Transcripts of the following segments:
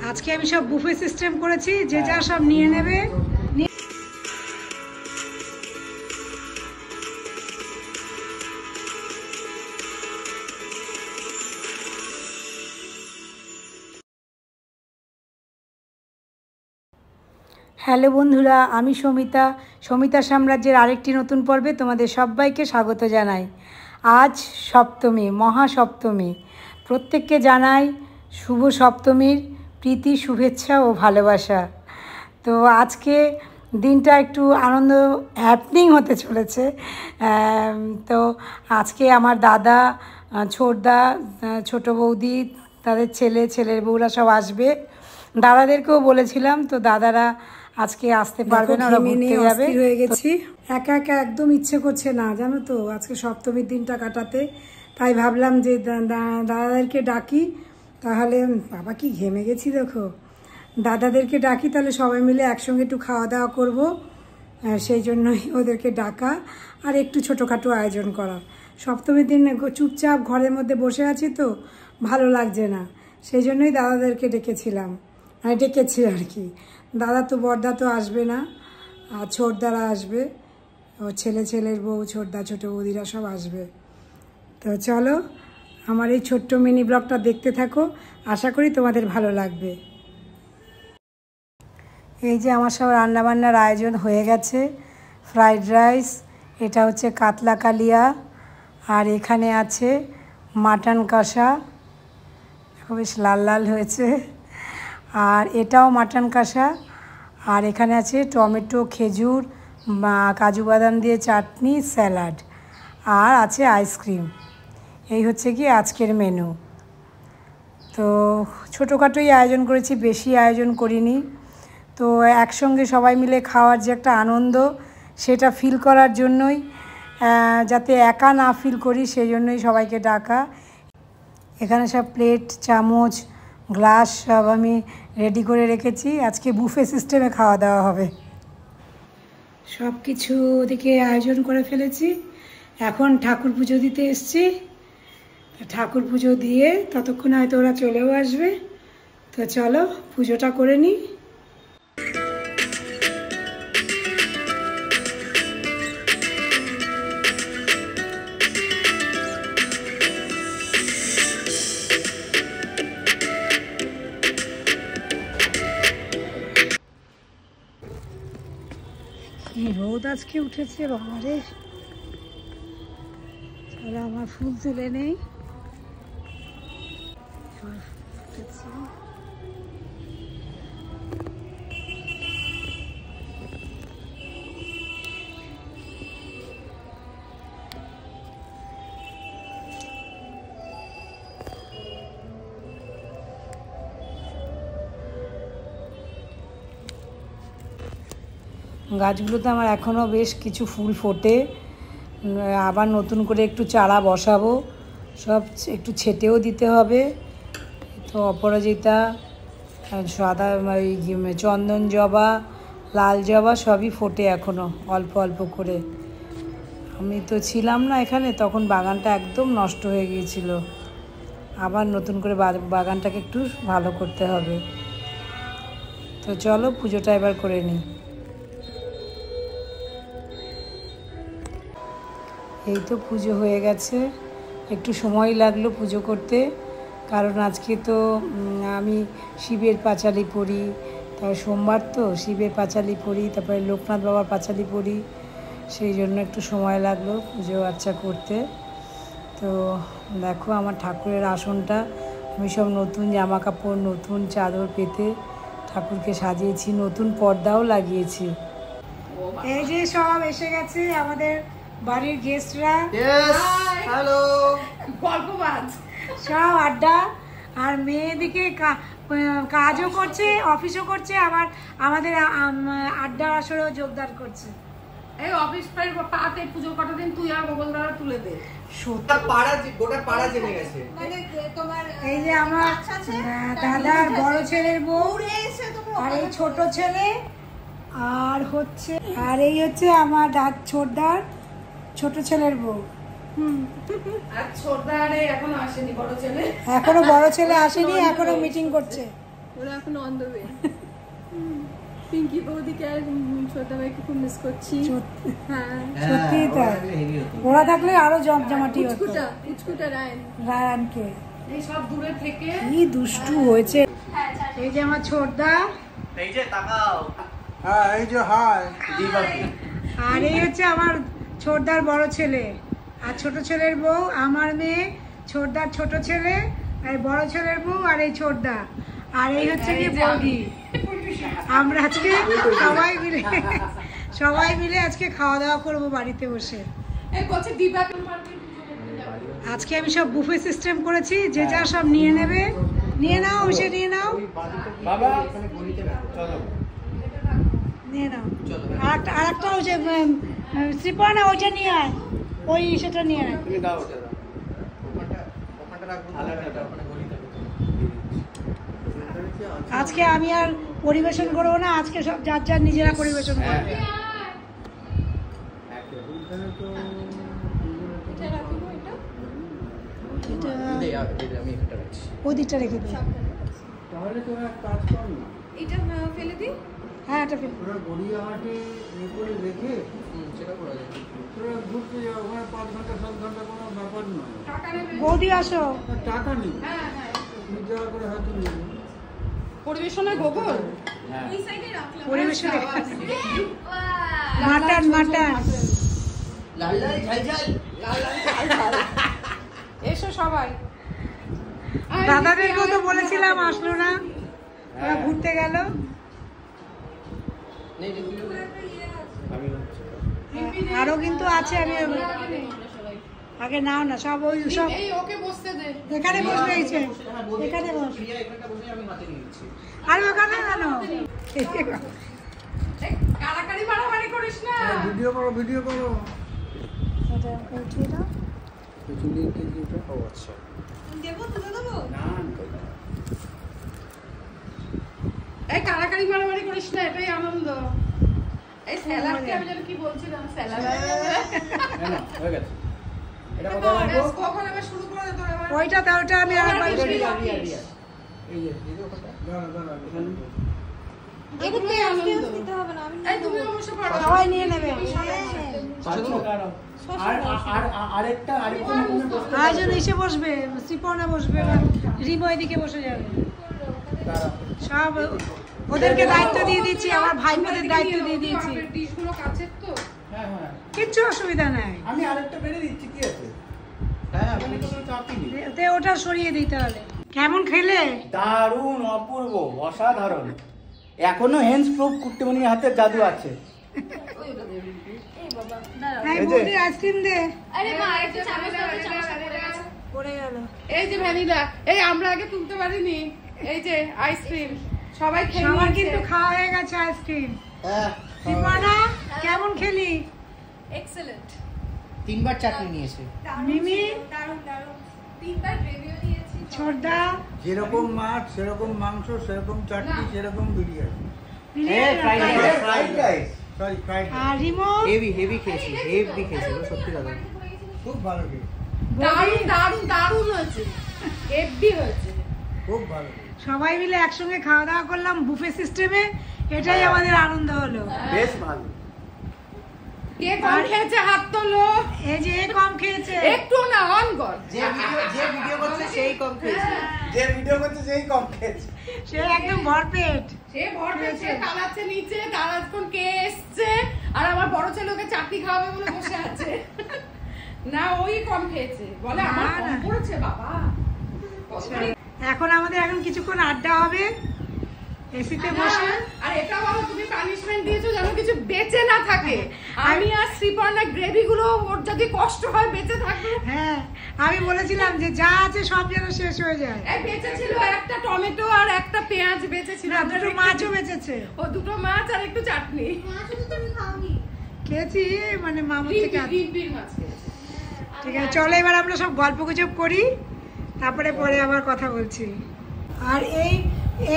আজকে আমি সব বুফে সিস্টেম করেছি, যে যা সব নিয়ে নেবে। হ্যালো বন্ধুরা, আমি সমিতা সাম্রাজ্যের আরেকটি নতুন পর্বে তোমাদের সবাইকে স্বাগত জানাই। আজ সপ্তমী, মহাসপ্তমী। প্রত্যেককে জানাই শুভ সপ্তমীর প্রীতি, শুভেচ্ছা ও ভালোবাসা। তো আজকে দিনটা একটু আনন্দ হ্যাপনিং হতে চলেছে। তো আজকে আমার দাদা, ছোটদা, ছোটো বৌদি, তাদের ছেলের বউরা সব আসবে। দাদাদেরকেও বলেছিলাম, তো দাদারা আজকে আসতে পারবে না, ওরা ঘুরতে যাবে। হয়ে গেছি, একা একা একদম ইচ্ছে করছে না, জানো তো, আজকে সপ্তমীর দিনটা কাটাতে। তাই ভাবলাম যে দাদাদেরকে ডাকি, তাহলে বাবা কি ঘেমে গেছি দেখো। দাদাদেরকে ডাকি, তাহলে সবাই মিলে একসঙ্গে একটু খাওয়া দাওয়া করবো। সেই জন্যই ওদেরকে ডাকা, আর একটু ছোটোখাটো আয়োজন করা। সপ্তমীর দিন চুপচাপ ঘরের মধ্যে বসে আছি, তো ভালো লাগছে না। সেই জন্যই দাদাদেরকে ডেকেছিলাম, ডেকেছি আর কি। দাদা তো বড়দা তো আসবে না, আর ছোটদারা আসবে, ও ছেলের বউ, ছোটদা, ছোটো বৌদিরা সব আসবে। তো চলো আমার এই ছোট্ট মিনি ব্লগটা দেখতে থাকো, আশা করি তোমাদের ভালো লাগবে। এই যে আমার সব রান্নাবান্নার আয়োজন হয়ে গেছে। ফ্রাইড রাইস, এটা হচ্ছে কাতলা কালিয়া, আর এখানে আছে মাটন কষা, বেশ লাল লাল হয়েছে। আর এটাও মাটন কষা। আর এখানে আছে টমেটো, খেজুর, কাজু বাদাম দিয়ে চাটনি, স্যালাড, আর আছে আইসক্রিম। এই হচ্ছে কি আজকের মেনু। তো ছোটোখাটোই আয়োজন করেছি, বেশি আয়োজন করিনি। তো একসঙ্গে সবাই মিলে খাওয়ার যে একটা আনন্দ, সেটা ফিল করার জন্যই, যাতে একা না ফিল করি, সেই জন্যই সবাইকে ডাকা। এখানে সব প্লেট, চামচ, গ্লাস সব আমি রেডি করে রেখেছি। আজকে বুফে সিস্টেমে খাওয়া দাওয়া হবে। সব কিছু ওদিকে আয়োজন করে ফেলেছি। এখন ঠাকুর পুজো দিতে এসছি। ঠাকুর পুজো দিয়ে ততক্ষণ হয়তো ওরা চলেও আসবে। তো চলো পুজোটা করে নিই। রোদ আজকে উঠেছে বাবারে। চলো আমার ফুল তুলে নেই। গাছগুলোতে আমার এখনও বেশ কিছু ফুল ফোটে, আবার নতুন করে একটু চারা বসাবো, সব একটু ছেটেও দিতে হবে। তো অপরাজিতা, সাদা চন্দন জবা, লাল জবা সবই ফোটে এখনও অল্প অল্প করে। আমি তো ছিলাম না এখানে, তখন বাগানটা একদম নষ্ট হয়ে গিয়েছিল। আবার নতুন করে বাগানটাকে একটু ভালো করতে হবে। তো চলো পুজোটা এবার করে নিই। এই তো পুজো হয়ে গেছে। একটু সময় লাগলো পুজো করতে, কারণ আজকে তো আমি শিবের পাঁচালি পড়ি, তারপর সোমবার তো শিবের পাঁচালি পড়ি, তারপরে লোকনাথ বাবার পাঁচালি পড়ি, সেই জন্য একটু সময় লাগলো পুজো আচ্ছা করতে। তো দেখো আমার ঠাকুরের আসনটা আমি সব নতুন জামা কাপড়, নতুন চাদর পেতে ঠাকুরকে সাজিয়েছি, নতুন পর্দাও লাগিয়েছি। এই যে সব এসে গেছে আমাদের বাড়ির গেস্টরা। হ্যালো, গল্পবাজ সব আড্ডা, আর মেয়েদিকে কাজও করছে, অফিসও করছে, আবার আমাদের আড্ডা আসরেও যোগদান করছে। এই অফিস পাতে পুজো কটা দিন তুই আর গোগল দ্বারা তুলে দে। গোটা পাড়া জেনে গেছে। এই যে আমার দাদার বড় ছেলের বউ, আর এই ছোট ছেলে, আর এই হচ্ছে আমার ছোটদার ছোট ছেলের বউ। আর ছোটদা আরে এখনো আসেনি বড় ছেলে। এখনো বড় ছেলে আসেনি, এখনো মিটিং করছে। ওরা এখন অন দ্য ওয়ে। পিঙ্কি বৌদিকে আর ছোট ভাইকে খুব মিস করছি। হ্যাঁ সত্যি তাই, ওরা থাকলে আরো জমজমাটি হতো। কুচকুটা রায়ানকে এই সব দূরে থেকে কি দুষ্টু হয়েছে। এই যে আমার ছোটদা, এই যে তাকাও। হ্যাঁ এই যে হাই আর এই হচ্ছে আমার ছোটদার বড় ছেলে, আর ছোট ছেলের বউ আমার মেয়ে, ছোটদার ছোট ছেলে, আর বড় ছেলের বউ, আর এই ছোটদা, আর এই হচ্ছে কি বৌদি। আমরা আজকে সবাই মিলে আজকে খাওয়া দাওয়া করবো বাড়িতে বসে। এই বলছে দিবা আজকে আমি সব বুফে সিস্টেম করেছি, যে যা সব নিয়ে নেবে। নিয়ে নাও, ওইসে নিয়ে নাও, বাবা নিয়ে নাও। আর একটা ওই যে শ্রীপর্ণা, ওইটা নিয়ে আয়, ওই সেটা নিয়ে আয়। তুমি দাও ওটা ওখানটা রাখবো, আলাদা ওখানে গলিতে আজকে আমি আর পরিবেশন করবো না, আজকে সব যার যার নিজেরা পরিবেশন করবে। আমি এখানটা রাখছি। ওই দিকটা রেখে দিই। তাহলে তোরা এক কাজ কর না, এটা ফেলে দিই। হ্যাঁ, এটা ফেল। তোরা গড়িয়াহাটে এ করে রেখে সেটা করা যায়। তোরা ঘুরতে যাও, ওখানে 5 ঘন্টা 7 ঘন্টা কোনো ব্যাপার নয়। টাকা নেবে। বৌদি আসো। আর টাকা নেই, হ্যাঁ হ্যাঁ তুমি যাওয়া করে হয়তো নেবে। পরিবেশনের গোগল ওই সাইডে রাখলাম। পরিবেশনে মাটন মাটন। লাল লাল ঝাল ঝাল, লাল লাল ঝাল ঝাল। এসো সবাই। দাদাদেরকেও তো বলেছিলাম, আসলো না, ওরা ঘুরতে গেল। নেই রে, তুই আমি আরো কিন্তু আছে, আমি আগে নাও না, সব ওই সব এই ওকে বসতে দে। এখানে বসবে, এই যে এখানে বস। প্রিয়া এখানটা বসে আমি হাতে নিয়ে নিচ্ছি। আর ওখানে কেন? এই কাড়াকাড়ি মারামারি করিস না। ভিডিও করো, ভিডিও করো। এটা উঠিয়ে দাও। চুলির কেজিটা ও আচ্ছা দেবো তুলে দেবো। না এই কাড়াকাড়ি মারামারি করিস না, এটাই আনন্দ। এই স্যালাডকে আমি যেন কি বলছিলাম, স্যালাড না হয়ে গেছে। এটা কত কখন রাখবো? এবার শুরু করে দে তোর এবার। ওইটা দাও, ওটা আমি আর ওটা বাইরে দিবি। এই যে এই যে ওখানটা দাঁড়া দাঁড়া এখানে এগুলোই আনন্দ। দিতে হবে না, আমি এই তুমি অবশ্য পারো। সবাই নিয়ে নেবে। আরেকটা আয়োজন এসে বসবে, শ্রীপর্ণা বসবে, রিমো এদিকে বসে যাবে। সব ওদেরকে দায়িত্ব দিয়ে দিচ্ছি, আমার ভাইপোদের দায়িত্ব দিয়ে দিয়েছি। ডিশগুলো কাছের তো। হ্যাঁ হ্যাঁ কিচ্ছু অসুবিধা নাই, আমি আরেকটা বেড়ে দিচ্ছি, কি আছে? হ্যাঁ ওখানে কোনো চাপই নেই। তে ওটা সরিয়ে দিতে হবে। কেমন খেলে? দারুণ, অপূর্ব, অসাধারণ। এখনো হেন্স প্রুফ কুট্টিমণির হাতে জাদু আছে। এই বাবা দাঁড়াও। হ্যাঁ, এই যে। বৌদি আইসক্রিম দে। আরে মা আরেকটা চামচ দাও, চামচ পড়ে গেছে। পড়ে গেল। এই যে ভ্যানিলা, এই আমরা আগে তুলতে পারিনি। এই যে আইসক্রিম, সবাই খেয়ে সবার নিয়েছে। কিন্তু খাওয়া হয়ে গেছে আইসক্রিম। হ্যাঁ, শ্রীপর্ণা কেমন খেলি? এক্সেলেন্ট। 3 বার চাটনি নিয়েছে। মিমি, দারুণ দারুণ। 3 বার গ্রেভিও দিয়েছি। ছোটদা, যেরকম মাছ সেরকম মাংস, সেরকম চাটনি, সেরকম বিরিয়ানি। সরি ফ্রাইড আর রিমো, হেভি খেয়েছি, হেভি খেয়েছি, সত্যি কথা। খুব ভালো খেয়ে, দারুণ দারুণ দারুণ হয়েছে, হেভি হয়েছে। খুব ভালো খেয়ে। সবাই মিলে একসঙ্গে খাওয়া দাওয়া করলাম বুফে সিস্টেমে, এটাই আমাদের আনন্দ হলো। বেশ ভালো। কে কম খেয়েছে হাত তোলো। এই যে এ কম খেয়েছে, একটু না, অন কর। যে ভিডিও করছে সেই কম খেয়েছে। যে ভিডিও করছে সেই কম খেয়েছে। সে একদম ভরপেট। সে ভর পেয়েছে, কালাচ্ছে নিচে, তারাক্ষণ কে এসছে, আর আমার বড় ছেলে ওকে চাকরি খাওয়াবে বলে বসে আছে। না, ওই কম খেয়েছে, বলে আমার না, কম না। পড়েছে বাবা। এখন আমাদের কিছুক্ষণ আড্ডা হবে এসিতে বসে। আর এটা বলো, তুমি পানিশমেন্ট দিয়েছো যেন কিছু বেঁচে না থাকে। আমি আর শ্রীপর্ণা গ্রেভি গুলো ওর যদি কষ্ট হয় বেঁচে থাকবে। হ্যাঁ, আমি বলেছিলাম যে যা আছে সব যেন শেষ হয়ে যায়। এই বেঁচে ছিল একটা টমেটো আর একটা পেঁয়াজ বেঁচে ছিল। না, দুটো মাছও বেঁচেছে। ও দুটো মাছ আর একটু চাটনি। মাছও তো তুমি খাওনি। খেয়েছি, মানে মামুর থেকে আনতে। ডিম্পির মাছ খেয়েছে। ঠিক আছে, চলো এবার আমরা সব গল্প গুজব করি, তারপরে পরে আবার কথা বলছি। আর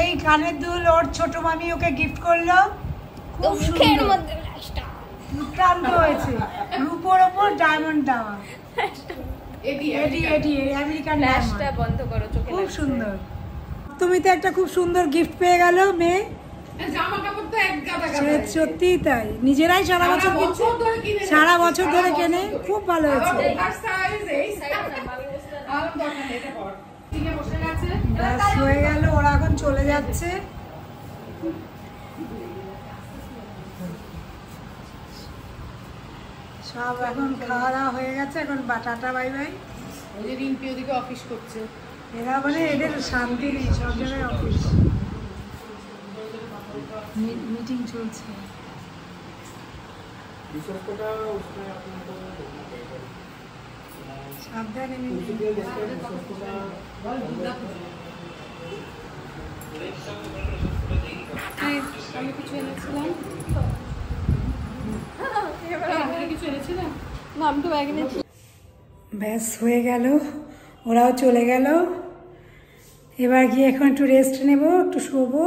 এই কানের দুল ওর ছোট মামি ওকে গিফট করলো, খুব সুন্দর, দুর্দান্ত হয়েছে, রূপোর ওপর ডায়মন্ড দেওয়া। এটি এটি এটি আমেরিকান ফ্ল্যাশটা বন্ধ করো, চোখে খুব লাগছে। সুন্দর। তুমি তো একটা খুব সুন্দর গিফট পেয়ে গেল মেয়ে। জামা কাপড় তো এক গাদা সে গাদা সত্যিই তাই, নিজেরাই সারা বছর কিনছে, ধরে কিনে সারা বছর ধরে কেনে, খুব ভালো হয়েছে। ব্যাস হয়ে গেল, ওরা এখন চলে যাচ্ছে। সব এখন খাওয়া দাওয়া হয়ে গেছে, এখন টাটা বাই বাই। ওই যে রিম্পি ওদিকে অফিস করছে। এরা মানে এদের শান্তি নেই, সব জায়গায় অফিস মিটিং চলছে। সাবধানে আমি কিছু এনেছিলাম, কিছু এনেছিলাম না, আমি তো ব্যাগ এনেছি। ব্যাস হয়ে গেল, ওরাও চলে গেল। এবার গিয়ে এখন একটু রেস্ট নেব, একটু শোবো।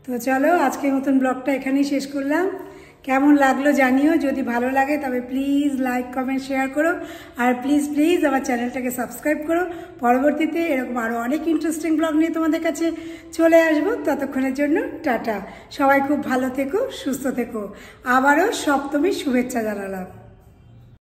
তো চলো, আজকের মতন ব্লগটা এখানেই শেষ করলাম। কেমন লাগলো জানিও, যদি ভালো লাগে তবে প্লিজ লাইক কমেন্ট শেয়ার করো, আর প্লিজ প্লিজ আমার চ্যানেলটাকে সাবস্ক্রাইব করো। পরবর্তীতে এরকম আরও অনেক ইন্টারেস্টিং ব্লগ নিয়ে তোমাদের কাছে চলে আসবো। ততক্ষণের জন্য টাটা, সবাই খুব ভালো থেকো, সুস্থ থেকো। আবারও সপ্তমীর শুভেচ্ছা জানালাম।